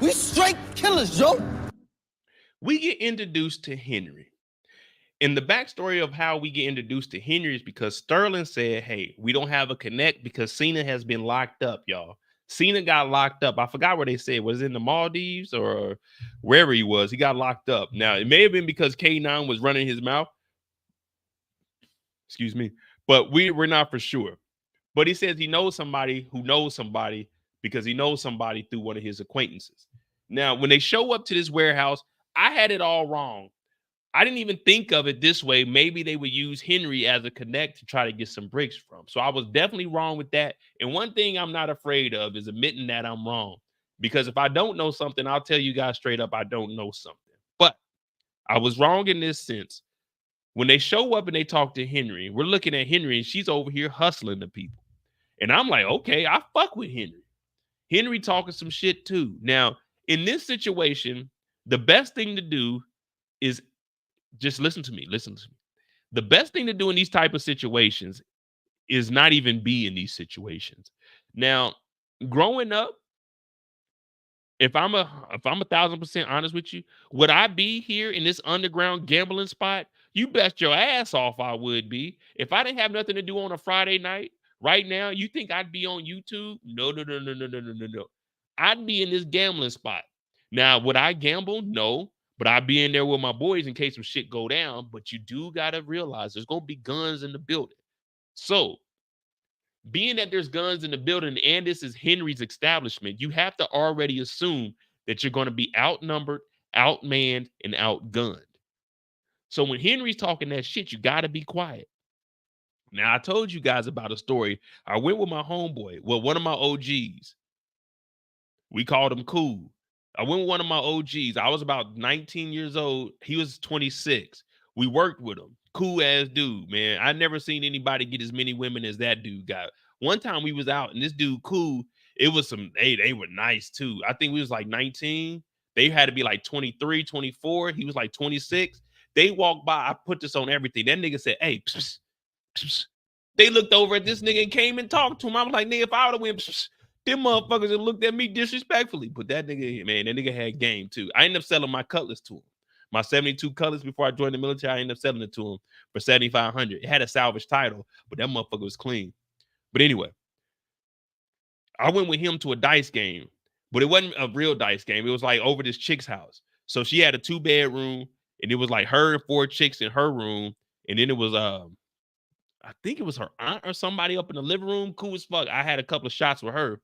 We straight killers, Joe. We get introduced to Henri. And the backstory of how we get introduced to Henri is because Sterling said, hey, we don't have a connect because Cena has been locked up, y'all. Cena got locked up. I forgot where they said. Was it in the Maldives or wherever he was? He got locked up. Now, it may have been because K9 was running his mouth. Excuse me. But we're not for sure. But he says he knows somebody who knows somebody because he knows somebody through one of his acquaintances. Now, when they show up to this warehouse, I had it all wrong. I didn't even think of it this way. Maybe they would use Henri as a connect to try to get some bricks from. So I was definitely wrong with that. And one thing I'm not afraid of is admitting that I'm wrong. Because if I don't know something, I'll tell you guys straight up, I don't know something. But I was wrong in this sense. When they show up and they talk to Henri, we're looking at Henri and she's over here hustling the people. And I'm like, okay, I fuck with Henri. Henri talking some shit too. Now, in this situation, the best thing to do is just listen to me. Listen to me. The best thing to do in these type of situations is not even be in these situations. Now, growing up, if I'm 1,000% honest with you, would I be here in this underground gambling spot? You bet your ass off I would be. If I didn't have nothing to do on a Friday night, right now, you think I'd be on YouTube? No. I'd be in this gambling spot. Now, would I gamble? No. But I'd be in there with my boys in case some shit go down. But you do got to realize there's going to be guns in the building. So, being that there's guns in the building and this is Henri's establishment, you have to already assume that you're going to be outnumbered, outmanned, and outgunned. So when Henri's talking that shit, you got to be quiet. Now, I told you guys about a story. I went with my homeboy, well, one of my OGs. We called him Cool. I went with one of my OGs. I was about 19 years old. He was 26. We worked with him. Cool ass dude, man. I never seen anybody get as many women as that dude got. One time we was out and this dude, Cool, it was some, hey, they were nice too. I think we was like 19. They had to be like 23, 24. He was like 26. They walked by. I put this on everything. That nigga said, hey, pss, pss. They looked over at this nigga and came and talked to him. I was like, nigga, if I would have went, pss, them motherfuckers that looked at me disrespectfully. But that nigga, man, that nigga had game too. I ended up selling my cutlass to him. My 72 colors before I joined the military, I ended up selling it to him for $7,500. It had a salvage title, but that motherfucker was clean. But anyway, I went with him to a dice game, but it wasn't a real dice game. It was like over this chick's house. So she had a 2-bedroom, and it was like her and 4 chicks in her room. And then it was, I think it was her aunt or somebody up in the living room. Cool as fuck. I had a couple of shots with her.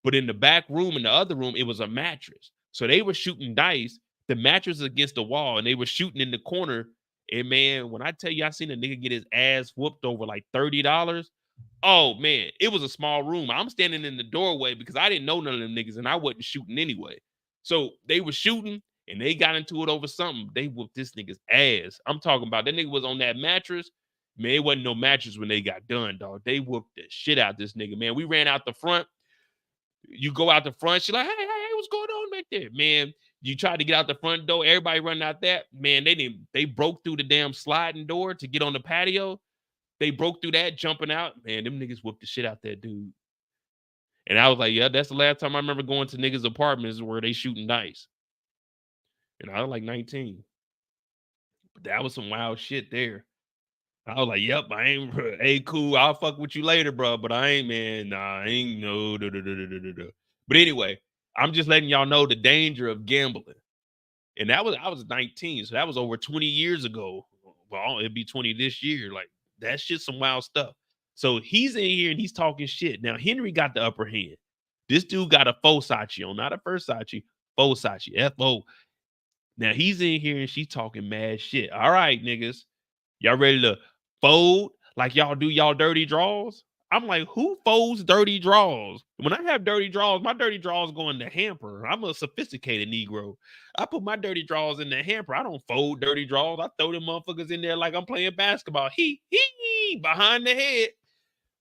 But in the back room, in the other room, it was a mattress. So they were shooting dice. The mattress against the wall, and they were shooting in the corner. And man, when I tell you I seen a nigga get his ass whooped over like $30, oh man, it was a small room. I'm standing in the doorway because I didn't know none of them niggas, and I wasn't shooting anyway. So they were shooting, and they got into it over something. They whooped this nigga's ass. I'm talking about that nigga was on that mattress. Man, it wasn't no mattress when they got done, dog. They whooped the shit out this nigga, man. We ran out the front. You go out the front, she's like, hey, what's going on back there? Man, you tried to get out the front door, everybody running out that. Man, they broke through the damn sliding door to get on the patio. They broke through that, jumping out. Man, them niggas whooped the shit out that dude. And I was like, yeah, that's the last time I remember going to niggas' apartments where they shooting dice. And I was like 19. But that was some wild shit there. I was like, yep, I ain't, hey, cool, I'll fuck with you later, bro. But I ain't, man, nah, I ain't no. But anyway, I'm just letting y'all know the danger of gambling. And I was 19, so that was over 20 years ago. Well, it'd be 20 this year. Like, that's just some wild stuff. So he's in here and he's talking shit. Now, Henri got the upper hand. This dude got a Fosachi on, not a Versace, Fosachi, F-O. Now, he's in here and she's talking mad shit. All right, niggas, y'all ready to fold like y'all do y'all dirty draws? I'm like, who folds dirty draws? When I have dirty draws, my dirty draws go in the hamper. I'm a sophisticated Negro. I put my dirty draws in the hamper. I don't fold dirty draws. I throw them motherfuckers in there like I'm playing basketball. He behind the head.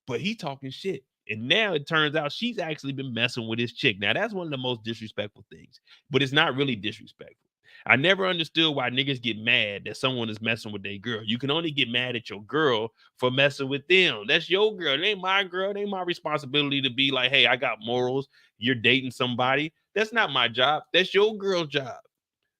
But he talking shit. And now it turns out she's actually been messing with his chick. Now, that's one of the most disrespectful things. But it's not really disrespectful. I never understood why niggas get mad that someone is messing with their girl. You can only get mad at your girl for messing with them. That's your girl. It ain't my girl. It ain't my responsibility to be like, hey, I got morals. You're dating somebody. That's not my job. That's your girl's job.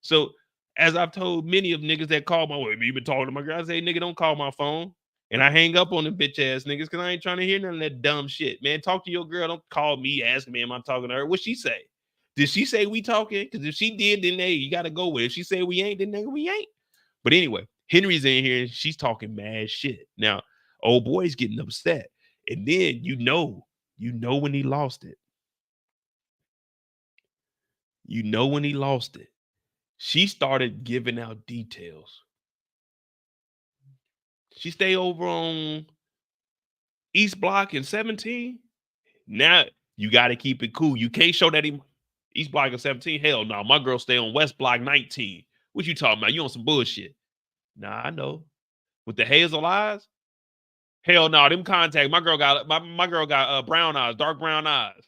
So, as I've told many of niggas that call my way, you been talking to my girl, I say, nigga, don't call my phone. And I hang up on them bitch ass niggas because I ain't trying to hear none of that dumb shit. Man, talk to your girl. Don't call me, ask me, am I talking to her? What she say? Did she say we talking? Because if she did, then hey, you got to go with it. If she say we ain't, then nigga, we ain't. But anyway, Henri's in here and she's talking mad shit. Now, old boy's getting upset. And then you know when he lost it. You know when he lost it. She started giving out details. She stay over on East Block and 17. Now you got to keep it cool. You can't show that East Block and 17. Hell no, my girl stay on West Block 19. What you talking about? You on some bullshit? Nah, I know. With the hazel eyes? Hell no, them contacts. My girl got brown eyes, dark brown eyes.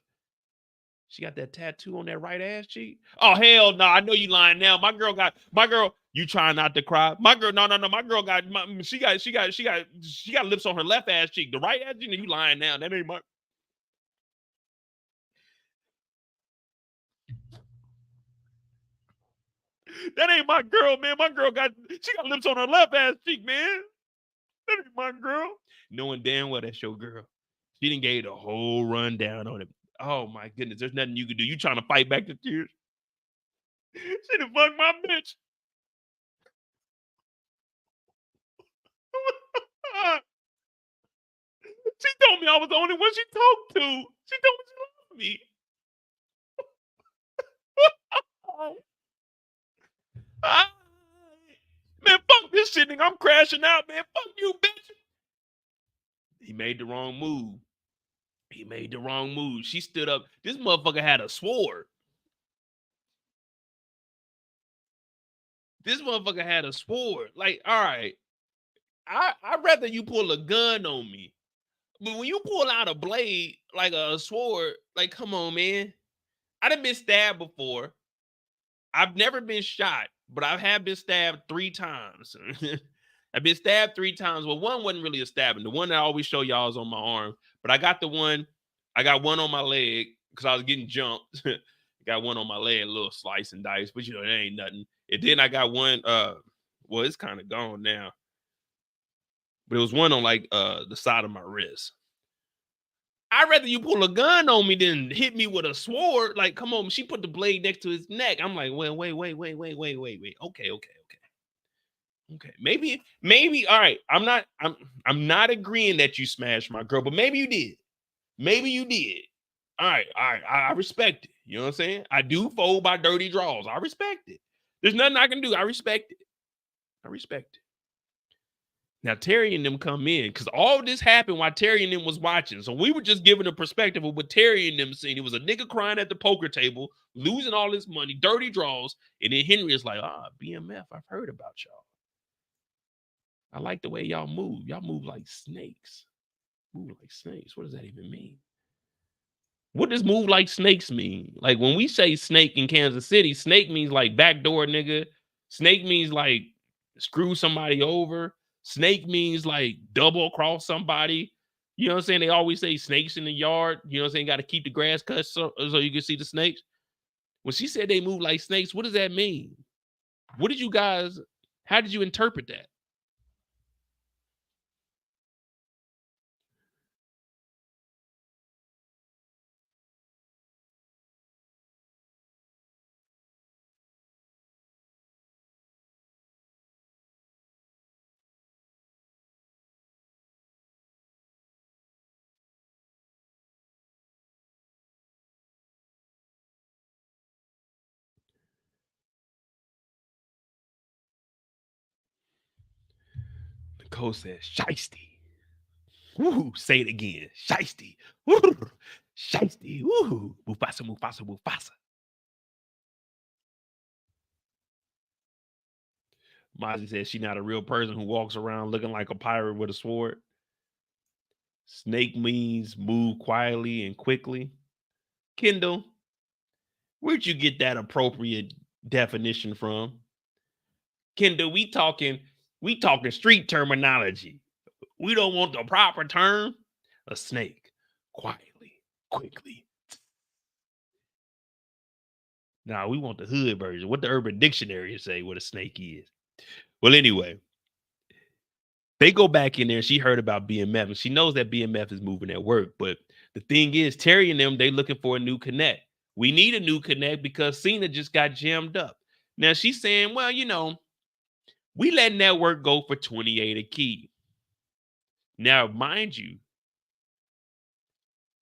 She got that tattoo on that right ass cheek. Oh hell no! I know you lying now. My girl. You trying not to cry? My girl. No. My girl got. She got lips on her left ass cheek. The right ass cheek. You lying now? That ain't my. That ain't my girl, man. My girl got lips on her left ass cheek, man. That ain't my girl. Knowing damn well that's your girl. She done gave the whole rundown on it. Oh my goodness, there's nothing you can do. You trying to fight back the tears? She done fucked my bitch. She told me I was the only one she talked to. She told me she loved me. Man, fuck this shit, nigga. I'm crashing out, man. Fuck you, bitch. He made the wrong move. She stood up. This motherfucker had a sword. Like, all right. I'd rather you pull a gun on me. But when you pull out a blade, like a sword, like, come on, man. I done been stabbed before. I've never been shot, but I have been stabbed 3 times. I've been stabbed 3 times. Well, one wasn't really a stabbing. The one that I always show y'all is on my arm. But I got one on my leg because I was getting jumped. Got one on my leg, a little slice and dice, but it ain't nothing. And then I got one, well, it's kind of gone now. But it was one on like the side of my wrist. I'd rather you pull a gun on me than hit me with a sword. Like, come on, she put the blade next to his neck. I'm like, wait. Okay. Maybe. All right. I'm not agreeing that you smashed my girl, but maybe you did. All right. I respect it. You know what I'm saying? I do fold by dirty draws. I respect it. There's nothing I can do. I respect it. Now, Terry and them come in because all this happened while Terry and them was watching. So we were just giving a perspective of what Terry and them seen. It was a nigga crying at the poker table, losing all his money, dirty draws. And then Henri is like, BMF, I've heard about y'all. I like the way y'all move. Y'all move like snakes. What does that even mean? What does move like snakes mean? Like when we say snake in Kansas City, snake means like backdoor nigga. Snake means like screw somebody over. Snake means like double cross somebody. You know what I'm saying? They always say snakes in the yard. You know what I'm saying? Got to keep the grass cut so you can see the snakes. When she said they move like snakes, what does that mean? How did you interpret that? Nicole says, shiesty. Woo, say it again. Shiesty. Woo, shiesty. Woo, Mufasa. Mozzie says she's not a real person who walks around looking like a pirate with a sword. Snake means move quietly and quickly. Kendall, where'd you get that appropriate definition from. Kendall, we talking street terminology. We don't want the proper term. A snake. Quietly, quickly. Nah, we want the hood version. What the Urban Dictionary say what a snake is. Well, anyway, they go back in there. She heard about BMF, and she knows that BMF is moving at work. But the thing is, Terry and them, they looking for a new connect. We need a new connect because Cena just got jammed up. Now she's saying, well, we letting that work go for 28 a key. Now, mind you,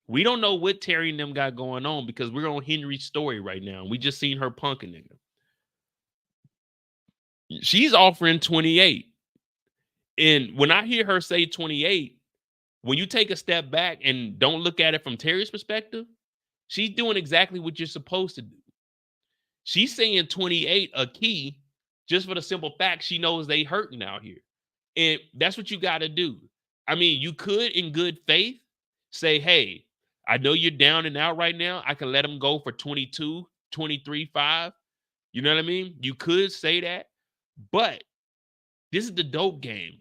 we don't know what Terry and them got going on because we're on Henry's story right now. We just seen her punking nigga. She's offering 28. And when I hear her say 28, when you take a step back and don't look at it from Terry's perspective, she's doing exactly what you're supposed to do. She's saying 28 a key just for the simple fact she knows they hurting out here. And that's what you got to do. I mean, you could, in good faith, say, hey, I know you're down and out right now. I can let them go for 22, 23, 5. You know what I mean? You could say that. But this is the dope game.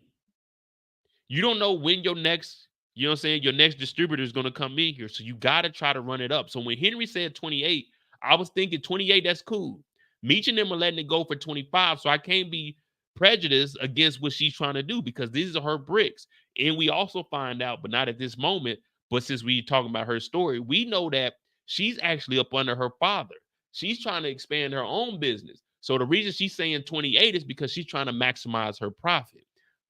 You don't know when your next, your next distributor is going to come in here. So you got to try to run it up. So when Henri said 28, I was thinking 28, that's cool. Meech and them are letting it go for 25. So I can't be prejudiced against what she's trying to do because these are her bricks. And we also find out, but not at this moment, but since we talking about her story, we know that she's actually up under her father. She's trying to expand her own business. So the reason she's saying 28 is because she's trying to maximize her profit.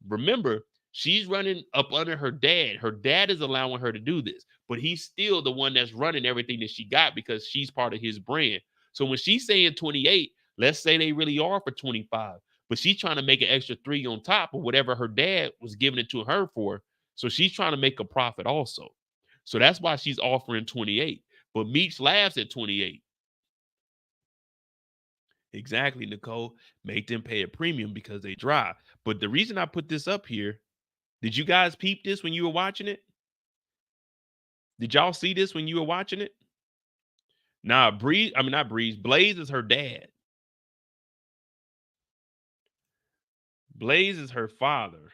Remember, she's running up under her dad. Her dad is allowing her to do this, but he's still the one that's running everything that she got because she's part of his brand. So when she's saying 28, let's say they really are for 25, but she's trying to make an extra 3 on top of whatever her dad was giving it to her for. So she's trying to make a profit also. So that's why she's offering 28. But Meech laughs at 28. Exactly, Nicole. Make them pay a premium because they dry. But the reason I put this up here, did you guys peep this when you were watching it? Did y'all see this when you were watching it? Nah, not Breeze. Blaze is her dad. Blaze is her father.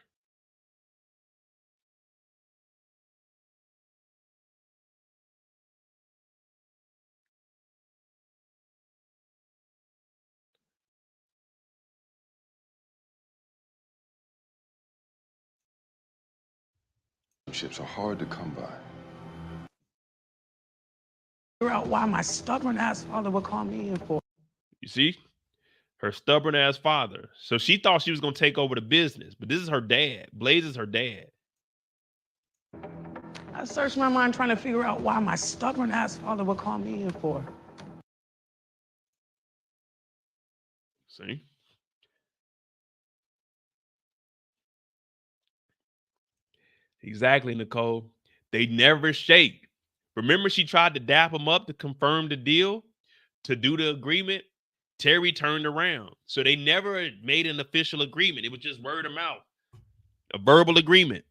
Chips are hard to come by. Figure out why my stubborn ass father would call me in for. You see? Her stubborn ass father. So she thought she was going to take over the business, but this is her dad. Blaze is her dad. I searched my mind trying to figure out why my stubborn ass father would call me in for. See? Exactly, Nicole. They never shake. Remember, she tried to dap him up to confirm the deal, to do the agreement. Terry turned around. So they never made an official agreement. It was just word of mouth, a verbal agreement.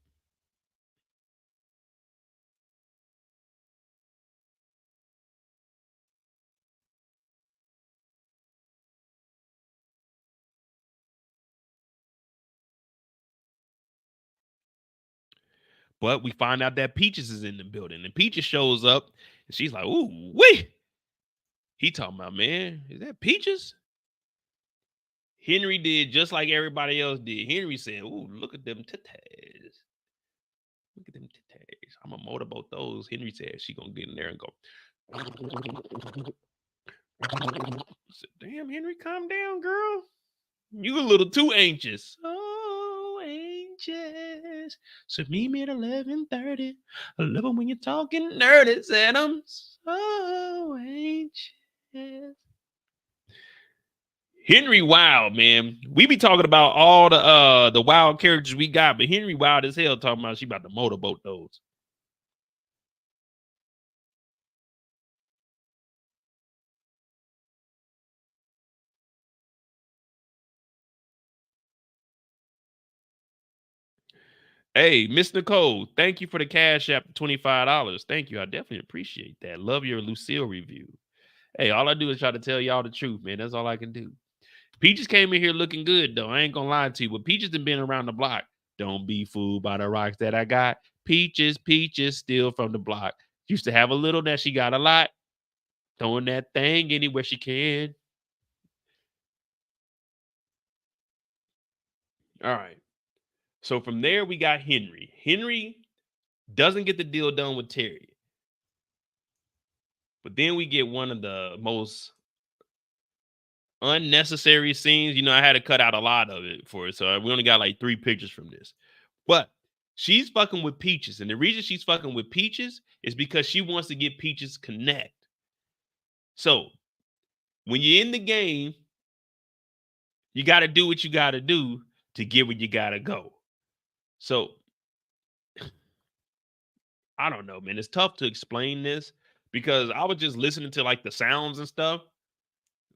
But we find out that Peaches is in the building, and Peaches shows up, and she's like, "Ooh, wait." He talking about, man, is that Peaches? Henri did just like everybody else did. Henri said, "Ooh, look at them titties. Look at them titties. I'm gonna motorboat those." Henri said she gonna get in there and go. I said, "Damn, Henri, calm down, girl. You a little too anxious." Oh, anxious. So meet me at 11:30. I love it when you're talking nerdy, said I'm so anxious. Henri wild, man. We be talking about all the wild characters we got, but Henri wild as hell talking about she about to motorboat those. Hey, Miss Nicole, thank you for the cash app $25. Thank you. I definitely appreciate that. Love your Lucille review. Hey, all I do is try to tell y'all the truth, man. That's all I can do. Peaches came in here looking good, though. I ain't gonna lie to you, but Peaches done been around the block. Don't be fooled by the rocks that I got. Peaches, still from the block. Used to have a little, that she got a lot. Throwing that thing anywhere she can. All right. So from there, we got Henri. Henri doesn't get the deal done with Terry. But then we get one of the most unnecessary scenes. You know, I had to cut out a lot of it for it. So we only got like 3 pictures from this. But she's fucking with Peaches. And the reason she's fucking with Peaches is because she wants to get Peaches connect. So when you're in the game, you got to do what you got to do to get where you got to go. So I don't know, man. It's tough to explain this because I was just listening to like the sounds and stuff.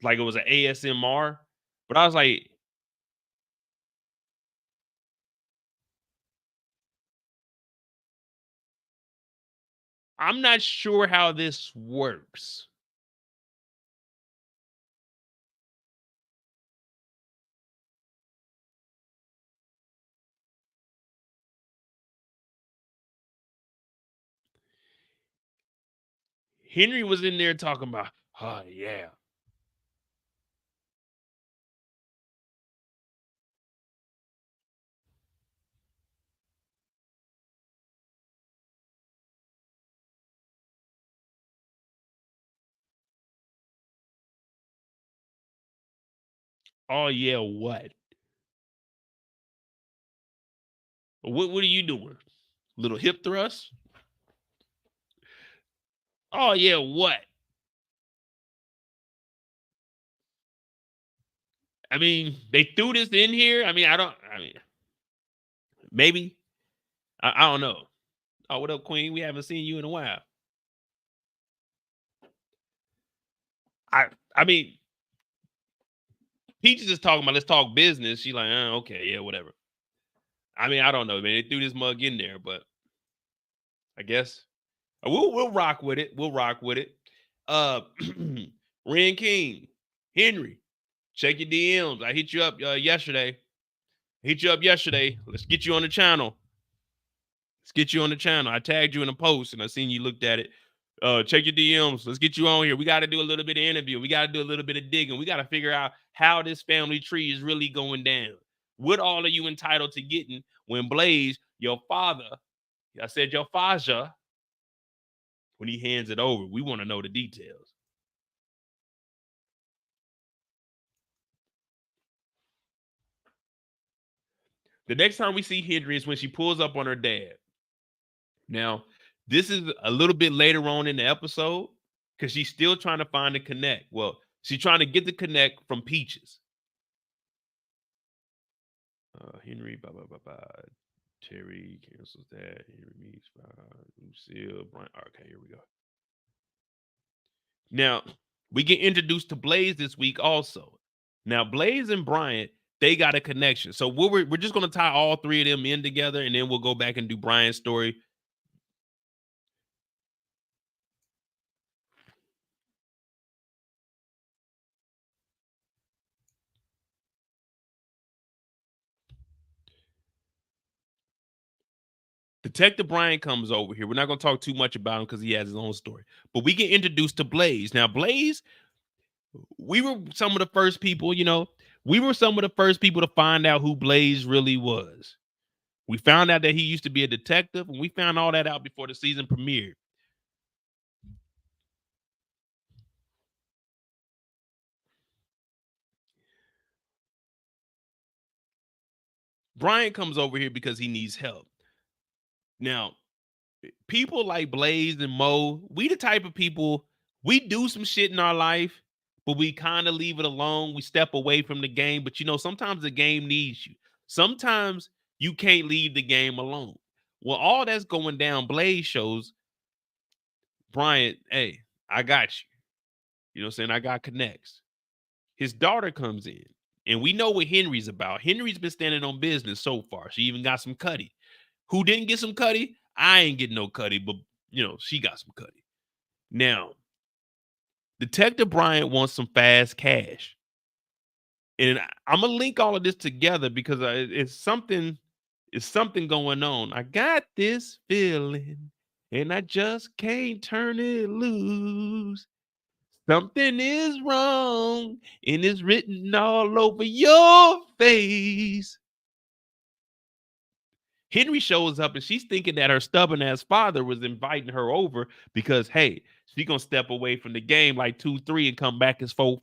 Like it was an ASMR. But I was like, I'm not sure how this works. Henri was in there talking about, oh, yeah. Oh, yeah, what? What are you doing? Little hip thrust? Oh, yeah, what? I mean, they threw this in here. I mean, maybe. I don't know. Oh, what up, Queen? We haven't seen you in a while. I mean, Peaches is talking about, let's talk business. She like, okay, yeah, whatever. I mean, I don't know, man. They threw this mug in there, but I guess we'll rock with it. We'll rock with it. Ren King, Henri, check your DMs. I hit you up yesterday. Let's get you on the channel. I tagged you in a post and I seen you looked at it. Check your DMs. Let's get you on here. We got to do a little bit of interview. We got to do a little bit of digging. We got to figure out how this family tree is really going down. What all are you entitled to getting when Blaze, your father, I said your father, when he hands it over, we want to know the details. The next time we see Henri is when she pulls up on her dad. Now, this is a little bit later on in the episode because she's still trying to find the connect. Well, she's trying to get the connect from Peaches. Henri, Terry cancels that. Henri meets Lucille, Brian. Okay, here we go. Now, we get introduced to Blaze this week also. Now, Blaze and Bryant, they got a connection. So we're just going to tie all 3 of them in together, and then we'll go back and do Brian's story. Detective Brian comes over here. We're not going to talk too much about him because he has his own story. But we get introduced to Blaze. Now, Blaze, we were some of the first people, to find out who Blaze really was. We found out that he used to be a detective, and we found all that out before the season premiered. Brian comes over here because he needs help. Now, people like Blaze and Mo, we the type of people, we do some shit in our life, but we kind of leave it alone. We step away from the game, but sometimes the game needs you. Sometimes you can't leave the game alone. Well, all that's going down, Blaze shows Brian, hey, I got you. You know what I'm saying? I got connects. His daughter comes in, and we know what Henri's about. Henri's been standing on business so far. She even got some cutty. Who didn't get some cutty? I ain't getting no cutty, but she got some cutty. Now, Detective Bryant wants some fast cash. And I'm gonna link all of this together because it's something going on. I got this feeling and I just can't turn it loose. Something is wrong and it's written all over your face. Henri shows up and she's thinking that her stubborn ass father was inviting her over because, hey, she's going to step away from the game like 2-3 and come back as 4-5.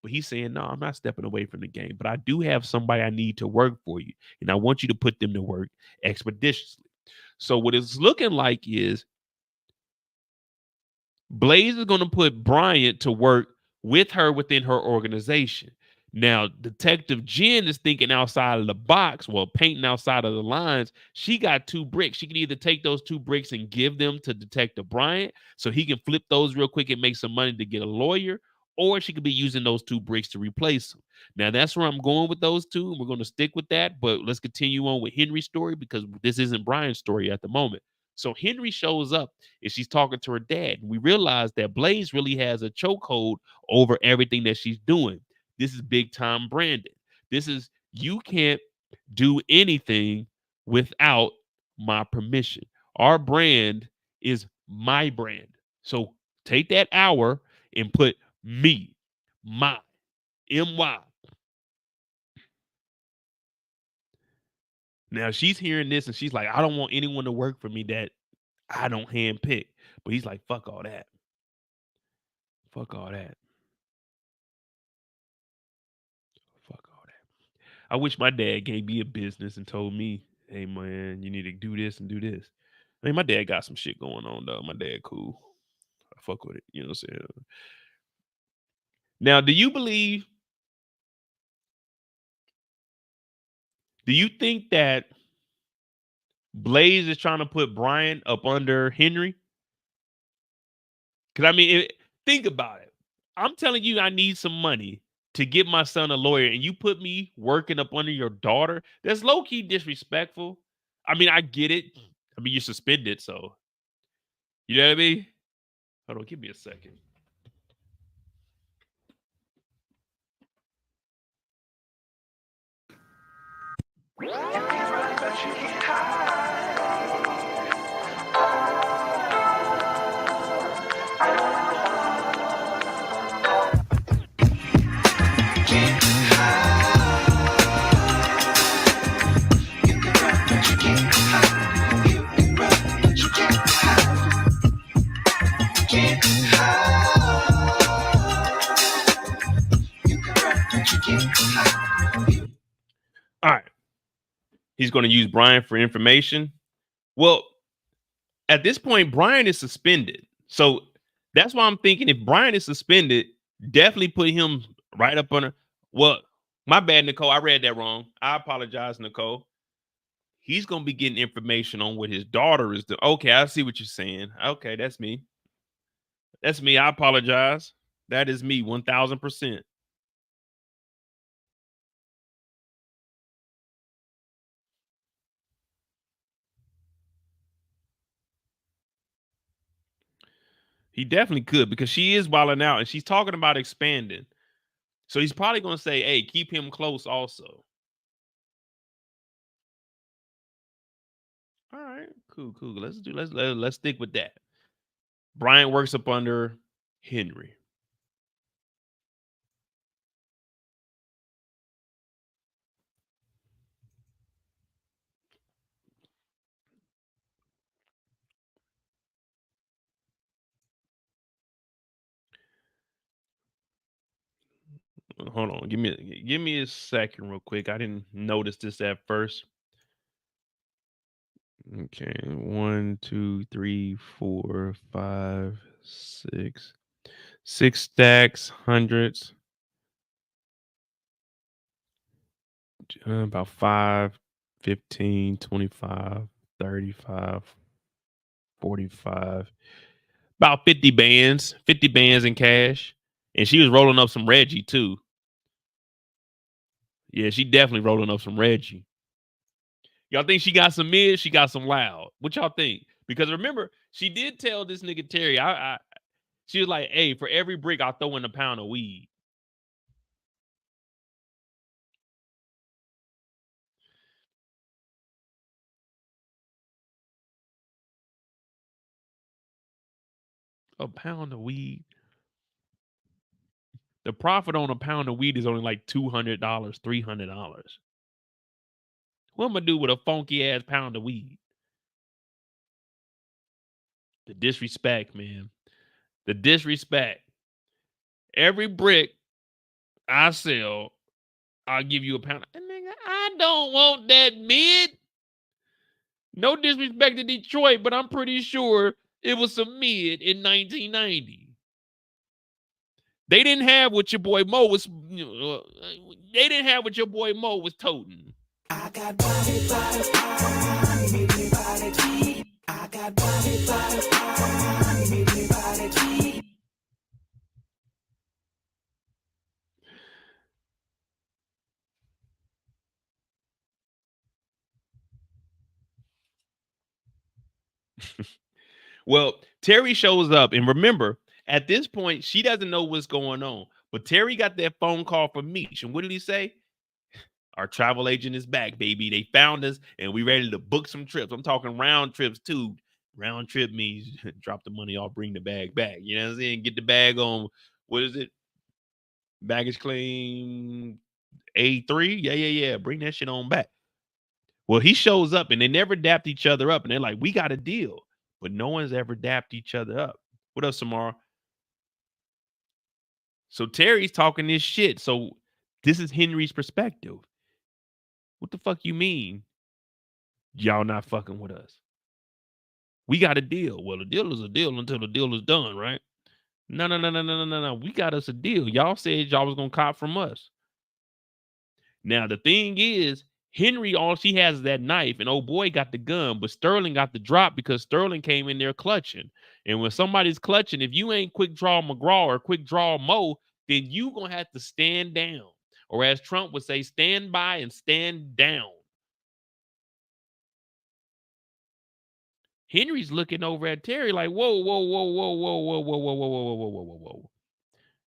But he's saying, no, I'm not stepping away from the game, but I do have somebody I need to work for you. And I want you to put them to work expeditiously. So what it's looking like is Blaze is going to put Bryant to work with her within her organization. Now, Detective Jen is thinking outside of the box, well, painting outside of the lines. She got 2 bricks. She can either take those 2 bricks and give them to Detective Bryant so he can flip those real quick and make some money to get a lawyer, or she could be using those 2 bricks to replace them. Now, that's where I'm going with those 2, and we're going to stick with that, but let's continue on with Henri's story because this isn't Brian's story at the moment. So Henri shows up and she's talking to her dad. And we realize that Blaze really has a chokehold over everything that she's doing. This is big time branding. This is, you can't do anything without my permission. Our brand is my brand. So take that hour and put me, my, M-Y. Now she's hearing this and she's like, I don't want anyone to work for me that I don't handpick. But he's like, fuck all that. Fuck all that. Fuck all that. I wish my dad gave me a business and told me, hey man, you need to do this and do this. I mean, my dad got some shit going on though. My dad cool. I fuck with it. You know what I'm saying? Now, do you think that Blaze is trying to put Brian up under Henri? Because I mean, think about it. I'm telling you, I need some money to get my son a lawyer, and you put me working up under your daughter. That's low key disrespectful. I mean, I get it. I mean, you're suspended, so you know what I mean. Hold on, give me a second. All right. He's going to use Brian for information. Well, at this point, Brian is suspended. So that's why I'm thinking if Brian is suspended, definitely put him right up under. Well, my bad, Nicole. I read that wrong. I apologize, Nicole. He's going to be getting information on what his daughter is doing. Okay, I see what you're saying. Okay, that's me. That's me. I apologize. That is me, 1,000%. He definitely could because she is wilding out and she's talking about expanding. So he's probably going to say, hey, keep him close also. All right, cool. Let's stick with that. Brian works up under Henri. Hold on, give me a second real quick. I didn't notice this at first. Okay, 1, 2, 3, 4, 5, 6. 6 stacks, hundreds. About 5, 15, 25, 35, 45. About 50 bands in cash. And she was rolling up some Reggie too. Yeah, she definitely rolling up some Reggie. Y'all think she got some mid? She got some loud. What y'all think? Because remember, she did tell this nigga Terry, She was like, hey, for every brick, I'll throw in a pound of weed. A pound of weed. The profit on a pound of weed is only like $200, $300. What am I gonna do with a funky ass pound of weed? The disrespect, man. The disrespect. Every brick I sell, I'll give you a pound. And nigga, I don't want that mid. No disrespect to Detroit, but I'm pretty sure it was some mid in 1990. They didn't have what your boy Mo was. They didn't have what your boy Mo was toting. I got body. I got body. Well, Terry shows up, and remember, at this point, she doesn't know what's going on. But Terry got that phone call from Meech, and what did he say? Our travel agent is back, baby. They found us, and we ready to book some trips. I'm talking round trips too. Round trip means drop the money off, bring the bag back. You know what I'm saying? Get the bag on. What is it? Baggage claim A3? Yeah. Bring that shit on back. Well, he shows up, and they never dapped each other up, and they're like, we got a deal. But no one's ever dapped each other up. What up, Samara? So Terry's talking this shit. So this is Henry's perspective. What the fuck you mean? Y'all not fucking with us. We got a deal. Well, a deal is a deal until the deal is done, right? No. We got us a deal. Y'all said y'all was gonna cop from us. Now the thing is, Henry, all she has is that knife, and old boy got the gun, but Sterling got the drop because Sterling came in there clutching. And when somebody's clutching, if you ain't quick draw McGraw or quick draw Mo, then you gonna have to stand down. Or as Trump would say, stand by and stand down. Henry's looking over at Terry like, whoa.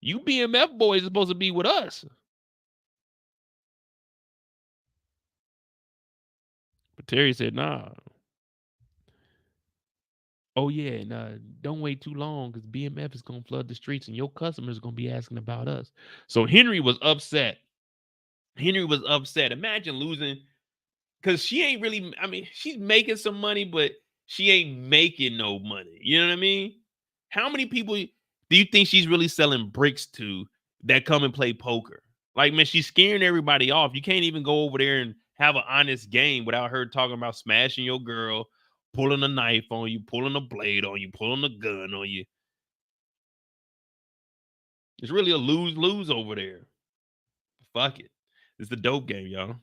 You BMF boys are supposed to be with us. But Terry said, nah. Oh, yeah, and don't wait too long because BMF is going to flood the streets and your customers are going to be asking about us. So Henry was upset. Imagine losing, because she ain't really, I mean, she's making some money, but she ain't making no money. You know what I mean? How many people do you think she's really selling bricks to that come and play poker? Like, man, she's scaring everybody off. You can't even go over there and have an honest game without her talking about smashing your girl, pulling a knife on you, pulling a blade on you, pulling a gun on you. It's really a lose-lose over there. Fuck it. It's the dope game, y'all.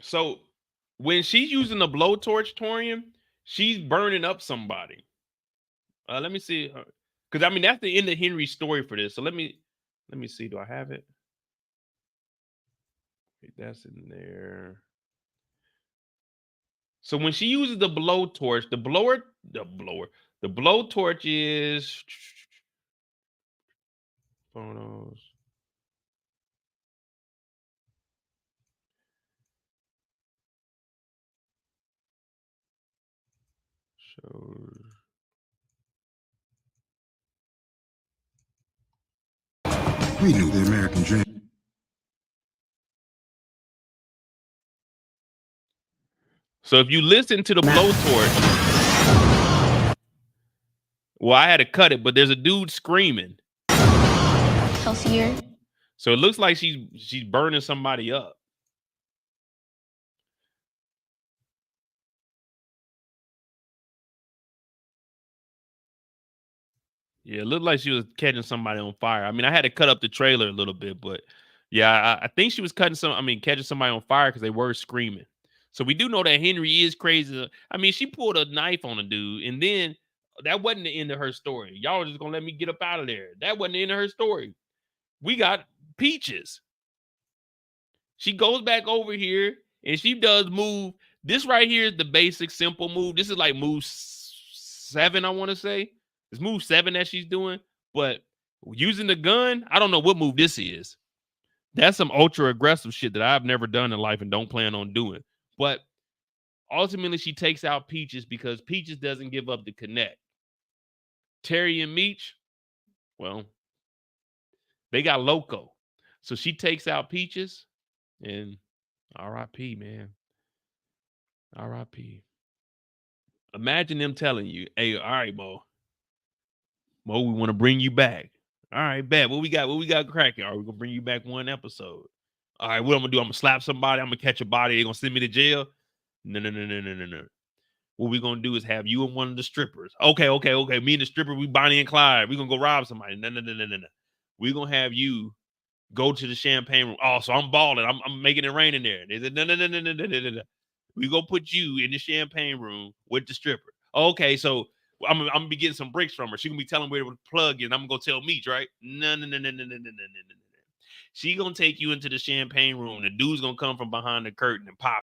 So when she's using the blowtorch, Torian, she's burning up somebody. Let me see. Because I mean, that's the end of Henry's story for this. So let me see. Do I have it? That's in there. So when she uses the blowtorch, the blowtorch is photos. Shows. We knew the American dream. So if you listen to the blowtorch, well, I had to cut it, but there's a dude screaming. Healthier. So it looks like she's burning somebody up. Yeah, it looked like she was catching somebody on fire. I mean, I had to cut up the trailer a little bit, but yeah, I think she was catching somebody on fire because they were screaming. So we do know that Henri is crazy. I mean, she pulled a knife on a dude, and then that wasn't the end of her story. Y'all were just gonna let me get up out of there. That wasn't the end of her story. We got Peaches. She goes back over here and she does move. This right here is the basic simple move. This is like move 7, I want to say. It's move 7 that she's doing, but using the gun, I don't know what move this is. That's some ultra aggressive shit that I've never done in life and don't plan on doing. But ultimately, she takes out Peaches because Peaches doesn't give up the connect. Terry and Meech, well, they got loco. So she takes out Peaches and RIP, man. RIP. Imagine them telling you, hey, all right, Mo, we want to bring you back. All right, bet. What we got cracking? All right, we're gonna bring you back one episode. All right, what I'm gonna do? I'm gonna slap somebody, I'm gonna catch a body, they're gonna send me to jail. No. What we're gonna do is have you and one of the strippers. Okay. Me and the stripper, we Bonnie and Clyde. We're gonna go rob somebody. No. We're gonna have you go to the champagne room. Oh, so I'm balling. I'm making it rain in there. They said, no. We go put you in the champagne room with the stripper. Okay, so I'm gonna be getting some bricks from her. She gonna be telling where to plug in. I'm gonna go tell Meech, right? No. She gonna take you into the champagne room. The dude's gonna come from behind the curtain and pop